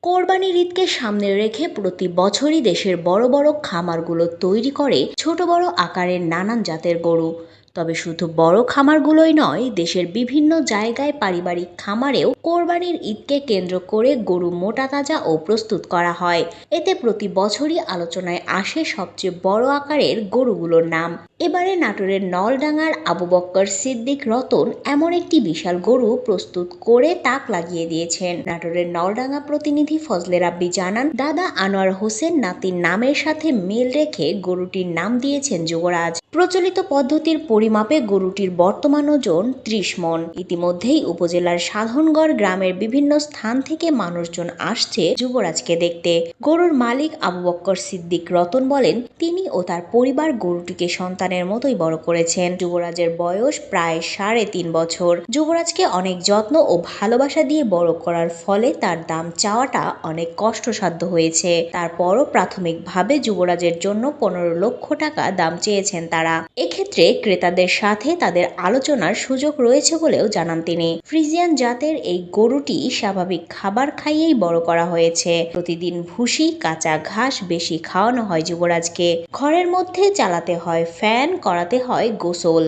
কোরবানির ঈদকে সামনে রেখে প্রতি বছরই দেশের বড় বড় খামারগুলো তৈরি করে ছোট বড় আকারের নানান জাতের গরু। তবে শুধু বড় খামারগুলোই নয়, দেশের বিভিন্ন জায়গায় পারিবারিক খামারেও কোরবানির ঈদকে কেন্দ্র করে গরু মোটা তাজা ও প্রস্তুত করা হয়। এতে প্রতি বছরই আলোচনায় আসে সবচেয়ে বড় আকারের গরুগুলোর নাম। এবারে নাটোরের নলডাঙ্গার আবু বক্কর সিদ্দিক রতন এমন একটি বিশাল গরু প্রস্তুত করে তাক লাগিয়ে দিয়েছেন। নাটোরের নলডাঙ্গা প্রতিনিধি ফজলে রাব্বি জানান, দাদা আনোয়ার হোসেন নাতির নামের সাথে মিল রেখে গরুটির নাম দিয়েছেন যুবরাজ। প্রচলিত পদ্ধতির পরিমাপে গরুটির বর্তমান ওজন ৩০ মণ। ইতিমধ্যেই উপজেলার সাধনগড় গ্রামের বিভিন্ন স্থান থেকে মানুষজন আসছে যুবরাজকে দেখতে। গরুর মালিক আবু বক্কর সিদ্দিক রতন বলেন, তিনি ও তার পরিবার গরুটিকে সন্তানের মতোই বড় করেছেন। যুবরাজের বয়স প্রায় ৩.৫ বছর। যুবরাজকে অনেক যত্ন ও ভালোবাসা দিয়ে বড় করার ফলে তার দাম চাওয়াটা অনেক কষ্টসাধ্য হয়েছে। তারপরও প্রাথমিকভাবে যুবরাজের জন্য ১৫ লক্ষ টাকা দাম চেয়েছেন তারা। এক্ষেত্রে ক্রেতাদের সাথে তাদের আলোচনার সুযোগ রয়েছে বলেও জানান তিনি। ফ্রিজিয়ান জাতের এই গরুটি স্বাভাবিক খাবার খাইয়েই বড় করা হয়েছে। প্রতিদিন ভুসি, কাঁচা ঘাস বেশি খাওয়ানো হয় যুবরাজকে। ঘরের মধ্যে চালাতে হয় ফ্যান, করাতে হয় গোসল।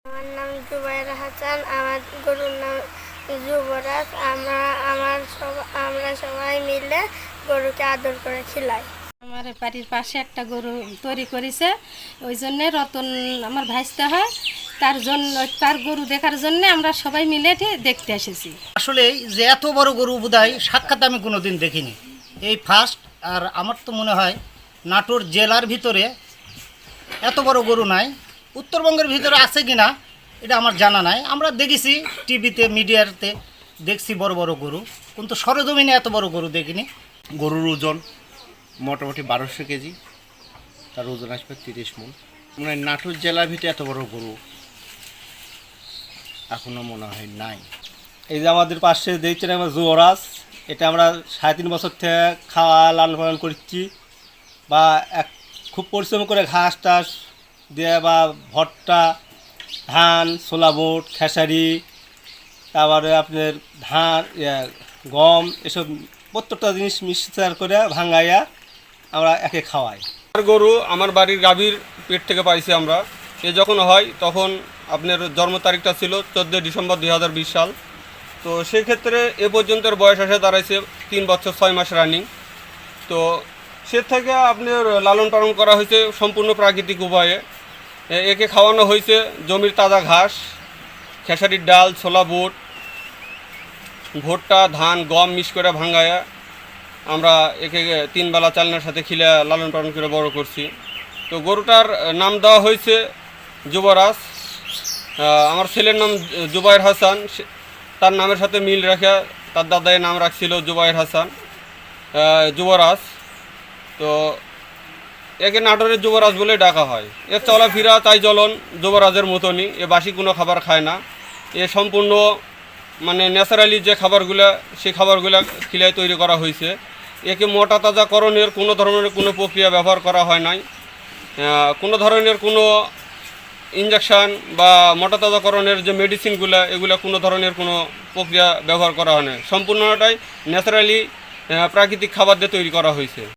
আমার নাম জুবাইর হাসান, আমার গরুর নাম যুবরাজ। আমরা সবাই মিলে গরুকে আদর করে খিলাই। আমার বাড়ির পাশে একটা গরু তৈরি করেছে, ওই জন্যে রতন আমার ভাইস্তা হয়, তার গরু দেখার জন্য আমরা সবাই মিলে দেখতে এসেছি। আসলে যে এত বড় গরু বোধহয় সাক্ষাৎ আমি কোনোদিন দেখিনি, এই ফার্স্ট। আর আমার তো মনে হয় নাটোর জেলার ভিতরে এত বড় গরু নাই। উত্তরবঙ্গের ভিতরে আছে কিনা এটা আমার জানা নাই। আমরা দেখেছি টিভিতে, মিডিয়াতে দেখছি বড় বড় গরু, কিন্তু সরজমিনে এত বড় গরু দেখিনি। গরুর ওজন মোটামুটি ১২০০ কেজি, তার ওজন আসবে ৩০ মণ। মানে নাটোর জেলার ভিতরে এত বড় গরু এখনও মনে হয় নাই। এই যে আমাদের পাশে দেখছেন আমার যুবরাজ, এটা আমরা ৩.৫ বছর থেকে খাওয়া লালন পালন করছি, বা খুব পরিশ্রম করে ঘাস টাস দিয়ে বা ভুট্টা, ধান, ছোলা বুট, খেসারি, তারপরে আপনার ধান, গম, এসব প্রত্যেকটা জিনিস মিক্সার করে ভাঙাইয়া আমরা একে খাওয়াই। গরু আমার বাড়ির গাভীর পেট থেকে পাইছি আমরা। এ যখন হয় তখন আপনার জন্ম তারিখটা ছিল 14 ডিসেম্বর 2020 সাল। তো সেক্ষেত্রে এ পর্যন্তের বয়স এসে দাঁড়াইছে 3 বছর 6 মাস রানিং। তো সে থেকে আপনার লালন পালন করা হয়েছে সম্পূর্ণ প্রাকৃতিক উপায়ে। একে খাওয়ানো হয়েছে জমির তাজা ঘাস, খেসারির ডাল, ছোলা বুট, ভুট্টা, ধান, গম মিক্স করে ভাঙায়া আমরা একে 3 বেলা চালনার সাথে খিলে লালন পালন করে বড় করছি। তো গরুটার নাম দেওয়া হয়েছে যুবরাজ। আমার ছেলের নাম জুবাইর হাসান, তার নামের সাথে মিল রেখে তার দাদাই নাম রাখছিল জুবাইর হাসান, যুবরাজ। তো একে নাটোরের যুবরাজ বলে ডাকা হয়। এর চলাফেরা তাই চলন যুবরাজের মতনই। এ বাসি কোনো খাবার খায় না। এ সম্পূর্ণ মানে ন্যাচারালি যে খাবারগুলো, সেই খাবারগুলো খিলায় তৈরি করা হয়েছে। একে মোটা তাজাকরণের কোনো ধরনের কোনো প্রক্রিয়া ব্যবহার করা হয় নাই। কোনো ধরনের কোনো ইঞ্জেকশান বা মোটা তাজাকরণের যে মেডিসিনগুলো, এগুলো কোনো ধরনের কোনো প্রক্রিয়া ব্যবহার করা হয় না। সম্পূর্ণটাই ন্যাচারালি প্রাকৃতিক খাবার দিয়ে তৈরি করা হয়েছে।